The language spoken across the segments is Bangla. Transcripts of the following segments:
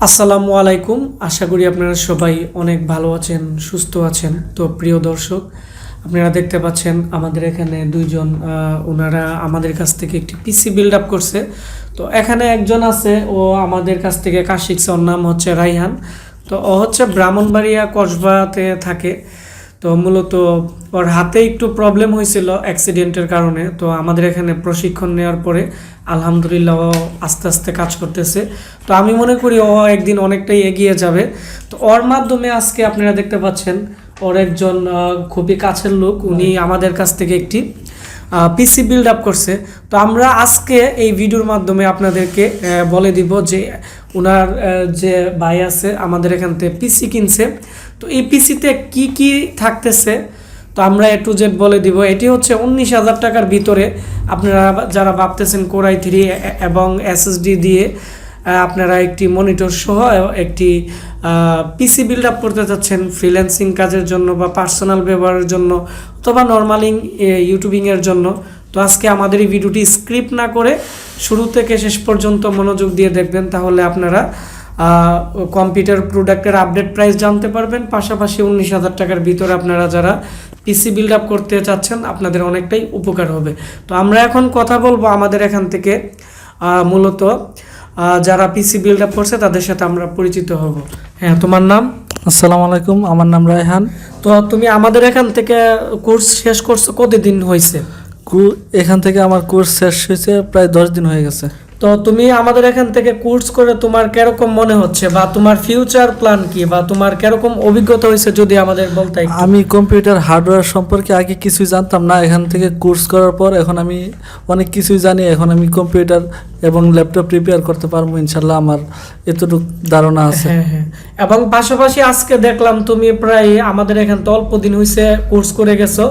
আসসালামু আলাইকুম। আশা করি আপনারা সবাই অনেক ভালো আছেন, সুস্থ আছেন। তো প্রিয় দর্শক, আপনারা দেখতে পাচ্ছেন আমাদের এখানে দুইজন ওনারা আমাদের কাছ থেকে একটি পিসি বিল্ড আপ করছে। তো এখানে একজন আছে, ও আমাদের কাছ থেকে কাজ শিখছে, ওর নাম হচ্ছে রাইহান। তো ও হচ্ছে ব্রাহ্মণবাড়িয়া কসবাতে থাকে। তো মূলত ওর হাতে একটু প্রবলেম হয়েছিল অ্যাক্সিডেন্টের কারণে। তো আমাদের এখানে প্রশিক্ষণ নেওয়ার পরে আলহামদুলিল্লাহ ও আস্তে আস্তে কাজ করতেছে। তো আমি মনে করি ও একদিন অনেকটাই এগিয়ে যাবে। তো ওর মাধ্যমে আজকে আপনারা দেখতে পাচ্ছেন ওর একজন খুবই কাছের লোক, উনি আমাদের কাছ থেকে একটি পিসি বিল্ড আপ করছে। তো আমরা আজকে এই ভিডিওর মাধ্যমে আপনাদেরকে বলে দিব যে ওনার যে ভাই আছে আমাদের এখান থেকে পিসি কিনছে, তো এই পিসিতে কি কি থাকতেছে তো আমরা A to Z বলে দিব। এটি হচ্ছে 19,000 টাকার ভিতরে। আপনারা যারা ভাবতেছেন Core i3 এবং SSD দিয়ে আপনারা একটি মনিটর সহ একটি পিসি বিল্ড আপ করতে চাচ্ছেন ফ্রিল্যান্সিং কাজের জন্য বা পার্সোনাল ব্যবহারের জন্য অথবা নর্মালিং ইউটিউবিংয়ের জন্য, তো আজকে আমাদের এই ভিডিওটি স্ক্রিপ্ট না করে শুরু থেকে শেষ পর্যন্ত মনোযোগ দিয়ে দেখবেন। তাহলে আপনারা কম্পিউটার প্রোডাক্টের আপডেট প্রাইস জানতে পারবেন, পাশাপাশি 19,000 টাকার ভিতরে আপনারা যারা পিসি বিল্ড আপ করতে চাচ্ছেন আপনাদের অনেকটাই উপকার হবে। তো আমরা এখন কথা বলবো আমাদের এখান থেকে মূলত যারা পিসি বিল্ড আপ করছে তাদের সাথে আমরা পরিচিত হব। হ্যাঁ, তোমার নাম? আসসালামু আলাইকুম, আমার নাম রায়হান। তো তুমি আমাদের এখান থেকে কোর্স শেষ করছো, কতদিন হয়েছে? এখান থেকে আমার কোর্স শেষ হয়েছে প্রায় 10 দিন হয়ে গেছে। তো তুমি আমাদের এখান থেকে কোর্স করে তোমার কিরকম মনে হচ্ছে, বা তোমার ফিউচার প্ল্যান কি, বা তোমার কিরকম অভিজ্ঞতা হয়েছে যদি আমাদের বলতে? আমি কম্পিউটার হার্ডওয়্যার সম্পর্কে আগে কিছুই জানতাম না। এখান থেকে কোর্স করার পর এখন আমি অনেক কিছুই জানি। এখন আমি কম্পিউটার এবং ল্যাপটপ রিপেয়ার করতে পারবো ইনশাল্লাহ, আমার এতটুকু ধারণা আছে। হ্যাঁ, এবং পাশাপাশি আজকে দেখলাম তুমি প্রায় আমাদের এখান থেকে অল্প দিন হয়েছে কোর্স করে গেছো,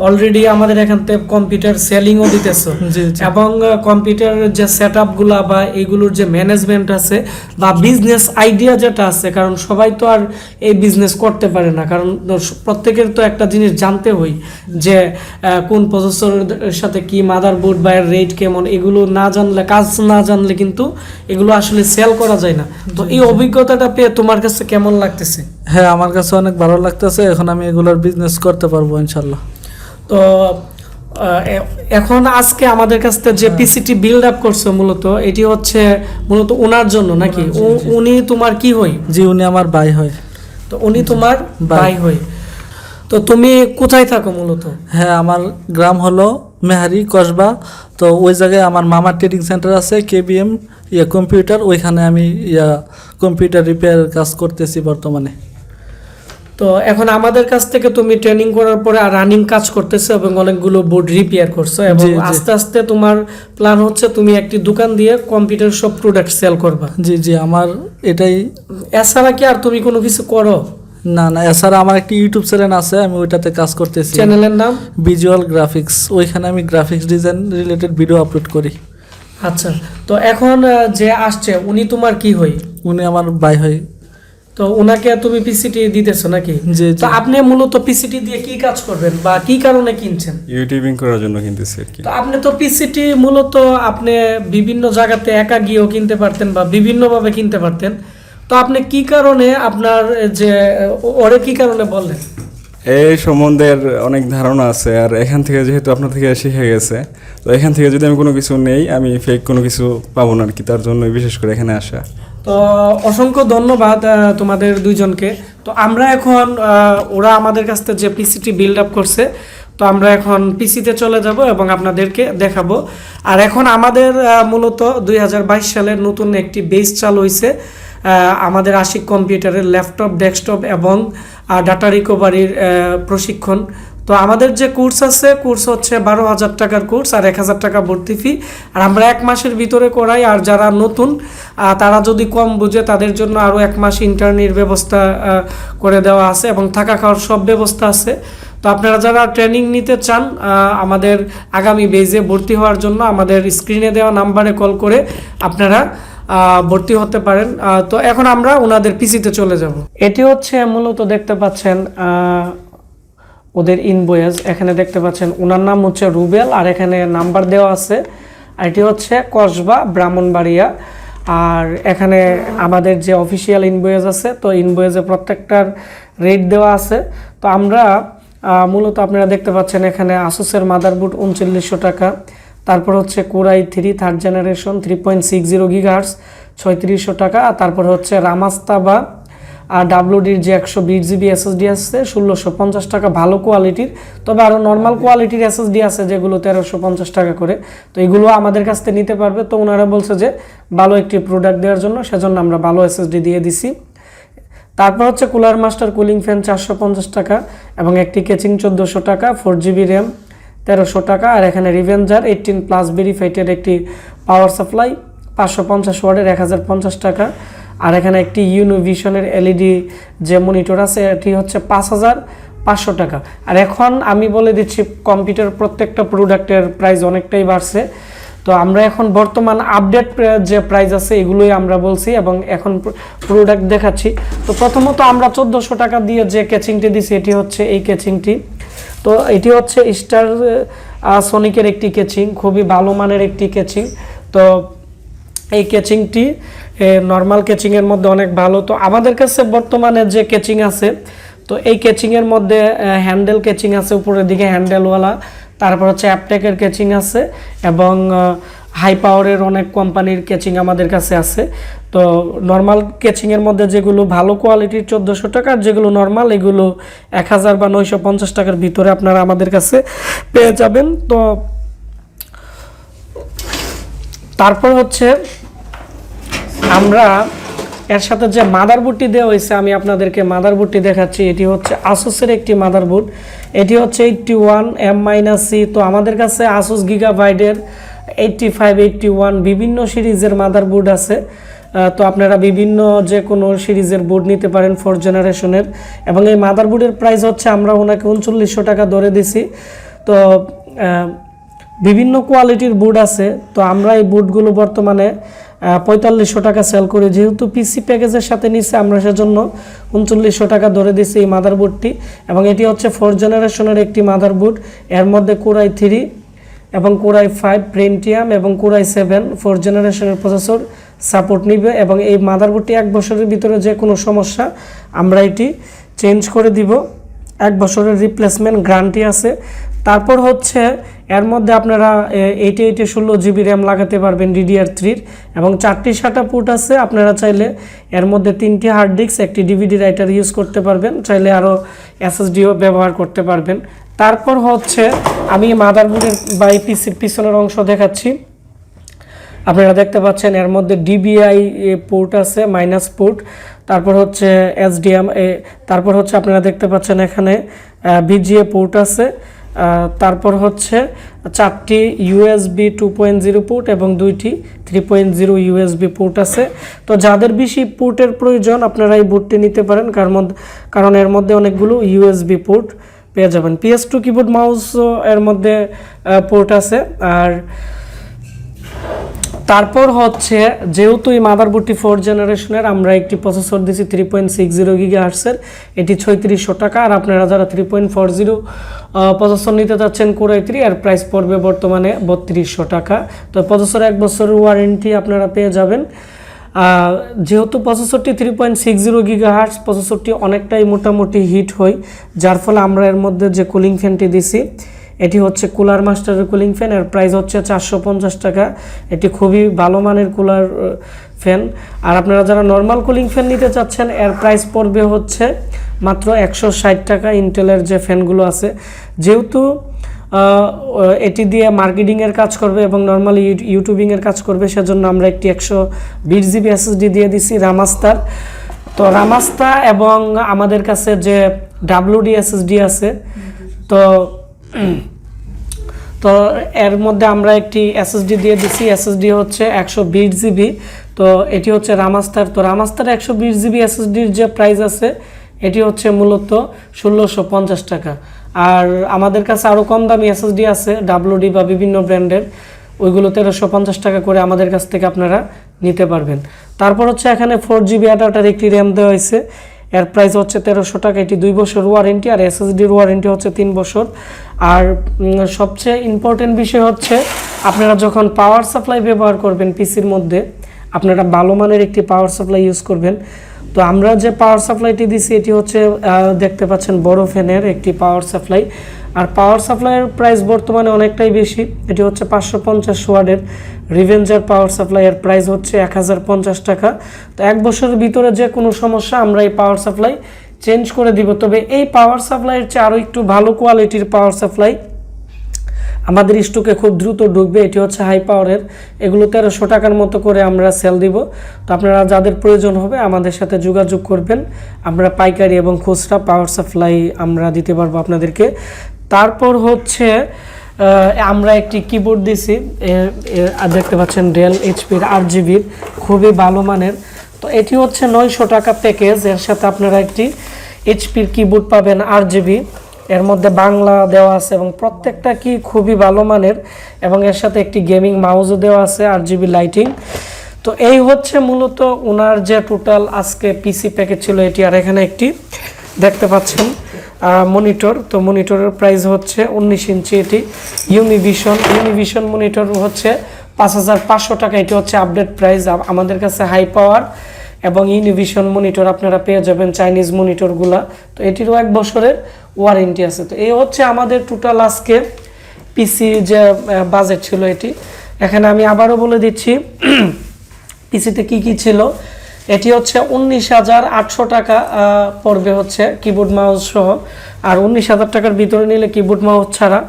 অলরেডি আমাদের এখান থেকে কম্পিউটার সেলিংও দিতেছো। এবং কম্পিউটারের যে সেটআপ গুলা বা এইগুলোর যে ম্যানেজমেন্ট আছে বা বিজনেস আইডিয়া যেটা আছে, কারণ সবাই তো আর এই বিজনেস করতে পারে না, কারণ প্রত্যেকের তো একটা জিনিস জানতে হয় যে কোন প্রসেসরের সাথে কি মাদারবোর্ড বা এর রেট কেমন, এগুলো না জানলে, কাজ না জানলে কিন্তু এগুলো আসলে সেল করা যায় না। তো এই অভিজ্ঞতাটা পেয়ে তোমার কাছে কেমন লাগতেছে? হ্যাঁ, আমার কাছে অনেক ভালো লাগতেছে। এখন আমি এগুলোর বিজনেস করতে পারবো ইনশাল্লাহ। তো এখন আজকে আমাদের কাছ থেকে যে পিসিটি বিল্ড আপ করছো মূলত এটি হচ্ছে মূলত ওনার জন্য নাকি? উনি তোমার কি হয়? জি, উনি আমার ভাই হয়। তো উনি তোমার ভাই হয়। তো তুমি কোথায় থাকো মূলত? হ্যাঁ, আমার গ্রাম হলো মেহারি কসবা। তো ওই জায়গায় আমার মামার ট্রেডিং সেন্টার আছে, KBM কম্পিউটার। ওইখানে আমি কম্পিউটার রিপেয়ারের কাজ করতেছি বর্তমানে। তো এখন আমাদের কাছ থেকে তুমি ট্রেনিং করার পরে আর রানিং কাজ করতেছো এবং অনেকগুলো বোর্ড রিপেয়ার করছো, এবং আস্তে আস্তে তোমার প্ল্যান হচ্ছে তুমি একটি দোকান দিয়ে কম্পিউটার সব প্রোডাক্ট সেল করবা। জি, আমার এটাই। এছাড়া কি আর তুমি কোনো কিছু করো? না, এছাড়া আমার একটি ইউটিউব চ্যানেল আছে, আমি ওইটাতে কাজ করতেছি। চ্যানেলের নাম? Visual graphics. ওইখানে আমি graphics design related video upload করি। আচ্ছা, তো এখন যে আসছে উনি তোমার কি হয়? উনি আমার ভাই হয়। তো ওনাকে তুমি পিসিটি দিতেছো নাকি? জি। তো আপনি মূলত পিসিটি দিয়ে কি কাজ করবেন বা কি কারণে কিনছেন? ইউটিউবিং করার জন্য কিনতেছি আর কি। তো আপনি তো পিসিটি মূলত আপনি বিভিন্ন জায়গাতে একা গিয়েও কিনতে পারতেন বা বিভিন্নভাবে কিনতে পারতেন, তো আপনি কি কারণে আপনার যে ওরে কি কারণে বললেন? এই সম্বন্ধে অনেক ধারণা আছে, আর এখান থেকে যেহেতু আপনার থেকে শিখে গেছে, তো এখান থেকে যদি আমি কোনো কিছু নেই, আমি ফেক কোনো কিছু পাবো না আর কি, তার জন্য বিশেষ করে এখানে আসা। তো অসংখ্য ধন্যবাদ তোমাদের দুইজনকে। তো আমরা এখন ওরা আমাদের কাছ থেকে যে পিসিটি বিল্ড আপ করছে, তো আমরা এখন পিসিতে চলে যাব এবং আপনাদেরকে দেখাবো। আর এখন আমাদের মূলত 2022 সালের নতুন একটি বেস চালু হয়েছে আমাদের আশিক কম্পিউটারের ল্যাপটপ, ডেস্কটপ এবং ডাটা রিকভারির প্রশিক্ষণ। তো আমাদের যে কোর্স আছে, কোর্স হচ্ছে 12,000 টাকার কোর্স আর 1,000 টাকা ভর্তি ফি, আর আমরা 1 মাসের ভিতরে করাই। আর যারা নতুন তারা যদি কম বুঝে তাদের জন্য আরও 1 মাস ইন্টার্নির ব্যবস্থা করে দেওয়া আছে এবং থাকা খাওয়ার সব ব্যবস্থা আছে। তো আপনারা যারা ট্রেনিং নিতে চান আমাদের আগামী বেজে ভর্তি হওয়ার জন্য আমাদের স্ক্রিনে দেওয়া নাম্বারে কল করে আপনারা ভর্তি হতে পারেন। তো এখন আমরা ওনাদের পিসিতে চলে যাব। এটি হচ্ছে মূলত দেখতে পাচ্ছেন ওদের ইনভয়েস, এখানে দেখতে পাচ্ছেন ওনার নাম হচ্ছে রুবেল, আর এখানে নাম্বার দেওয়া আছে। আর এটি হচ্ছে কসবা ব্রাহ্মণবাড়িয়া। আর এখানে আমাদের যে অফিসিয়াল ইনভয়েস আছে, তো ইনভয়েসে প্রত্যেকটার রেট দেওয়া আছে। তো আমরা মূলত আপনারা দেখতে পাচ্ছেন এখানে আসুসের মাদারবোর্ড 3900 টাকা, তারপর হচ্ছে Core i3 third generation 3.60 GHz 3600 টাকা, আর তারপর হচ্ছে রামাস্তা বা WD'র যে 120 GB SSD আছে 1650 টাকা ভালো কোয়ালিটির। তবে আরও নর্মাল কোয়ালিটির SSD আছে যেগুলো 1350 টাকা করে, তো এগুলো আমাদের কাছ থেকে নিতে পারবে। তো ওনারা বলছে যে ভালো একটি প্রোডাক্ট দেওয়ার জন্য, সেজন্য আমরা ভালো SSD দিয়ে দিছি। তারপর হচ্ছে কুলার মাস্টার কুলিং ফ্যান 450 টাকা এবং একটি কেচিং 1400 টাকা, 4GB র্যাম 1300 টাকা, আর এখানে রিভেঞ্জার 18+ ভেরিফাইডের একটি পাওয়ার সাপ্লাই 550 ওয়াটের 1050 টাকা, আর এখানে একটি ইউনিভিশনের LED যে মনিটর আছে এটি হচ্ছে 5500 টাকা। আর এখন আমি বলে দিচ্ছি কম্পিউটার প্রত্যেকটা প্রোডাক্টের প্রাইস অনেকটাই বাড়ছে। তো আমরা এখন বর্তমান আপডেট যে প্রাইস আছে এগুলোই আমরা বলছি এবং এখন প্রোডাক্ট দেখাচ্ছি। তো প্রথমত আমরা 1400 টাকা দিয়ে যে কেচিংটি দিছি এটি হচ্ছে এই কেচিংটি। তো এটি হচ্ছে স্টার সোনিকের একটি কেচিং, খুবই ভালো মানের একটি কেচিং। তো এই কেচিংটি নর্মাল কেচিংয়ের মধ্যে অনেক ভালো। তো আমাদের কাছে বর্তমানে যে কেচিং আছে, তো এই কেচিংয়ের মধ্যে হ্যান্ডেল কেচিং আছে, উপরের দিকে হ্যান্ডেলওয়ালা, তারপর হচ্ছে অ্যাপটেকের কেচিং আছে এবং হাই পাওয়ারের অনেক কোম্পানির কেচিং আমাদের কাছে আছে। তো নর্মাল কেচিংয়ের মধ্যে যেগুলো ভালো কোয়ালিটির 1400 টাকা, আর যেগুলো নর্মাল এগুলো 1000 বা 950 টাকার ভিতরে আপনারা আমাদের কাছে পেয়ে যাবেন। তো তারপর হচ্ছে আমরা এর সাথে যে মাদারবোর্ডটি দেওয়া হয়েছে, আমি আপনাদেরকে মাদারবোর্ডটি দেখাচ্ছি। এটি হচ্ছে আসুসের একটি মাদারবোর্ড, এটি হচ্ছে 81M-C। তো আমাদের কাছে আসুস গিগাবাইটের 85, 81 বিভিন্ন সিরিজের মাদারবোর্ড আছে। তো আপনারা বিভিন্ন যে কোনো সিরিজের বোর্ড নিতে পারেন 4th জেনারেশনের, এবং এই মাদারবোর্ডের প্রাইস হচ্ছে আমরা ওনাকে 3900 টাকা ধরে দিছি। তো বিভিন্ন কোয়ালিটির বোর্ড আছে, তো আমরা এই বোর্ডগুলো বর্তমানে 4500 টাকা সেল করি। যেহেতু পিসি প্যাকেজের সাথে নিচ্ছে আমরা সেজন্য 3900 টাকা ধরে দিচ্ছি এই মাদারবোর্ডটি। এবং এটি হচ্ছে 4th জেনারেশনের একটি মাদারবোর্ড, এর মধ্যে Core i3 এবং Core i5 পেন্টিয়াম এবং Core i7 4th জেনারেশনের প্রসেসর সাপোর্ট নিবে। এবং এই মাদারবোর্ডটি 1 বছরের ভিতরে যে কোনো সমস্যা আমরা এটি চেঞ্জ করে দিব, 1 বছরের রিপ্লেসমেন্ট গ্যারান্টি আছে। তারপর হচ্ছে এর মধ্যে আপনারা 88 16GB র্যাম লাগাতে পারবেন DDR3 এবং 4টি SATA পোর্ট আছে। আপনারা চাইলে এর মধ্যে 3টি হার্ড ডিস্ক, একটি DVD রাইটার ইউজ করতে পারবেন, চাইলে আরও SSDও ব্যবহার করতে পারবেন। তারপর হচ্ছে আমি মাদারবোর্ডের বা পিসির পিছনের অংশ দেখাচ্ছি। আপনারা দেখতে পাচ্ছেন এর মধ্যে DBI পোর্ট আছে, মাইনাস পোর্ট, তারপর হচ্ছে HDMI, তারপর হচ্ছে আপনারা দেখতে পাচ্ছেন এখানে VGA পোর্ট আছে, তারপর হচ্ছে 4টি USB 2.0 পোর্ট এবং 2টি 3.0 USB পোর্ট আছে। তো যাদের বেশি পোর্টের প্রয়োজন আপনারা এই বোর্ডটি নিতে পারেন, কারণ এর মধ্যে অনেকগুলো USB পোর্ট পেয়ে যাবেন। PS2 কিবোর্ড মাউসও এর মধ্যে পোর্ট আছে। আর তারপর হচ্ছে যেহেতু এই মাদারবোর্ডটি 4th জেনারেশনের, আমরা একটি প্রসেসর দিছি 3.60 GHz এর, এটি 3600 টাকা। আর আপনারা যারা 3.40 প্রসেসর নিতে চাচ্ছেন Core i3, এর প্রাইস পড়বে বর্তমানে 3200 টাকা। তো প্রসেসর 1 বছরের ওয়ারেন্টি আপনারা পেয়ে যাবেন। যেহেতু প্রসেসরটি 3.60 GHz, প্রসেসরটি অনেকটাই মোটামুটি হিট হয়, যার ফলে আমরা এর মধ্যে যে কুলিং ফ্যানটি দিছি এটি হচ্ছে কুলার মাস্টারের কুলিং ফ্যান, এর প্রাইস হচ্ছে 450 টাকা। এটি খুবই ভালো মানের কুলার ফ্যান। আর আপনারা যারা নর্মাল কুলিং ফ্যান নিতে চাচ্ছেন এর প্রাইস পড়বে হচ্ছে মাত্র 160 টাকা। ইন্টেলের যে ফ্যানগুলো আছে, যেহেতু এটি দিয়ে মার্কেটিংয়ের কাজ করবে এবং নর্মালি ইউটিউবিংয়ের কাজ করবে, সেজন্য আমরা একটি 120 GB SSD দিয়ে দিছি রামাস্তার। তো রামাস্তা এবং আমাদের কাছে যে WD SSD আছে, তো এর মধ্যে আমরা একটি SSD দিয়ে দিছি, SSD হচ্ছে 120 GB। তো এটি হচ্ছে রামাস্তার। তো রামাস্তার 120 GB SSDর যে প্রাইস আছে এটি হচ্ছে মূলত 1650 টাকা। আর আমাদের কাছে আরও কম দামি SSD আছে WD বা বিভিন্ন ব্র্যান্ডের, ওইগুলো 1350 টাকা করে আমাদের কাছ থেকে আপনারা নিতে পারবেন। তারপর হচ্ছে এখানে 4GB Adata একটি র্যাম দেওয়া হয়েছে, এর প্রাইস হচ্ছে 1300 টাকা। এটি 2 বছর ওয়ারেন্টি, আর SSDর ওয়ারেন্টি হচ্ছে 3 বছর। আর সবচেয়ে ইম্পর্টেন্ট বিষয় হচ্ছে আপনারা যখন পাওয়ার সাপ্লাই ব্যবহার করবেন পিসির মধ্যে, আপনারা ভালো মানের একটি পাওয়ার সাপ্লাই ইউজ করবেন। তো আমরা যে পাওয়ার সাপ্লাইটি দিছি এটি হচ্ছে দেখতে পাচ্ছেন বড় ফ্যানের একটি পাওয়ার সাপ্লাই। আর পাওয়ার সাপ্লাইয়ের প্রাইস বর্তমানে অনেকটাই বেশি, এটি হচ্ছে 550 ওয়াটের রিভেঞ্জার পাওয়ার সাপ্লাইয়ের প্রাইস হচ্ছে 1050 টাকা। তো 1 বছরের ভিতরে যে কোনো সমস্যা আমরা এই পাওয়ার সাপ্লাই চেঞ্জ করে দিব। তবে এই পাওয়ার সাপ্লাইয়ের চেয়ে আরও একটু ভালো কোয়ালিটির পাওয়ার সাপ্লাই আমাদের স্টকে খুব দ্রুত ঢুকবে, এটি হচ্ছে হাই পাওয়ারের, এগুলো 1300 টাকার মতো করে আমরা সেল দিব। তো আপনারা যাদের প্রয়োজন হবে আমাদের সাথে যোগাযোগ করবেন, আমরা পাইকারি এবং খুচরা পাওয়ার সাপ্লাই আমরা দিতে পারবো আপনাদেরকে। তারপর হচ্ছে আমরা একটি কিবোর্ড দিছি, দেখতে পাচ্ছেন ডেল এইচপির 8GB খুবই ভালো মানের। তো এটি হচ্ছে 900 টাকা প্যাকেজ, এর সাথে আপনারা একটি এইচপির কিবোর্ড পাবেন 8GB, এর মধ্যে বাংলা দেওয়া আছে এবং প্রত্যেকটা কি খুবই ভালো মানের, এবং এর সাথে একটি গেমিং মাউসও দেওয়া আছে 8GB লাইটিং। তো এই হচ্ছে মূলত ওনার যে টোটাল আজকে পিসি প্যাকেজ ছিল এটি। আর এখানে একটি দেখতে পাচ্ছেন মনিটর, তো মনিটরের প্রাইস হচ্ছে 19 ইঞ্চি, এটি ইউনিভিশন মনিটর হচ্ছে 5500 টাকা, এটি হচ্ছে আপডেট প্রাইস। আমাদের কাছে হাই পাওয়ার এবং ইউনিভিশন মনিটর আপনারা পেয়ে যাবেন, চাইনিজ মনিটরগুলা। তো এটিরও 1 বছরের ওয়ারেন্টি আছে। তো এই হচ্ছে আমাদের টোটাল আজকে পিসি যে বাজেট ছিল এটি। এখানে আমি আবারও বলে দিচ্ছি পিসিতে কি কি ছিল। এটি হচ্ছে 19,800 টাকা পড়বে হচ্ছে কিবোর্ড মাউস সহ, আর 19,000 টাকার ভিতরে নিলে কিবোর্ড মাউস ছাড়া।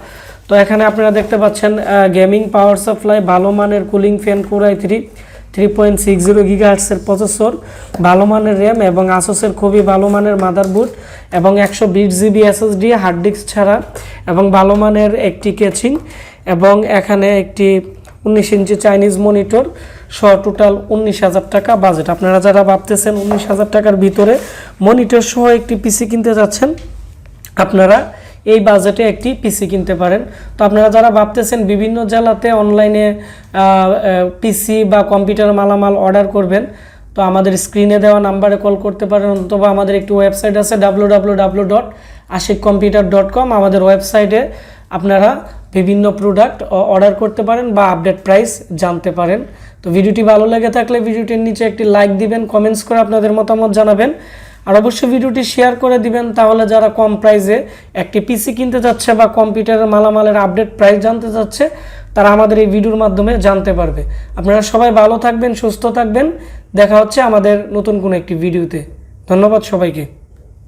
তো এখানে আপনারা দেখতে পাচ্ছেন গেমিং পাওয়ার সাপ্লাই, ভালো মানের cooling fan, core i3 3.60 GHz processor, ভালো মানের র্যাম এবং ASUS-এর খুবই ভালো মানের মাদারবোর্ড এবং 120 GB SSD হার্ড ডিস্ক ছাড়া, এবং ভালো মানের একটি কেচিং, এবং এখানে একটি 19 ইঞ্চি চাইনিজ মনিটর সহ টোটাল 19,000 টাকা বাজেট। আপনারা যারা ভাবতেছেন 19,000 টাকার ভিতরে মনিটর সহ একটি পিসি কিনতে যাচ্ছেন, আপনারা এই বাজেটে একটি পিসি কিনতে পারেন। তো আপনারা যারা ভাবতেছেন বিভিন্ন জেলাতে অনলাইনে পিসি বা কম্পিউটার মালামাল অর্ডার করবেন, তো আমাদের স্ক্রিনে দেওয়া নাম্বারে কল করতে পারেন, অথবা আমাদের একটি ওয়েবসাইট আছে www.ashikcomputer.com। আমাদের ওয়েবসাইটে আপনারা বিভিন্ন প্রোডাক্ট অর্ডার করতে পারেন বা আপডেট প্রাইস জানতে পারেন। তো ভিডিওটি ভালো লেগে থাকলে ভিডিওটির নিচে একটি লাইক দিবেন, কমেন্টস করে আপনাদের মতামত জানাবেন, আর অবশ্যই ভিডিওটি শেয়ার করে দিবেন। তাহলে যারা কম প্রাইসে একটি পিসি কিনতে যাচ্ছে বা কম্পিউটারের মালামালের আপডেট প্রাইস জানতে চাচ্ছে, তারা আমাদের এই ভিডিওর মাধ্যমে জানতে পারবে। আপনারা সবাই ভালো থাকবেন, সুস্থ থাকবেন, দেখা হচ্ছে আমাদের নতুন কোনো একটি ভিডিওতে। ধন্যবাদ সবাইকে।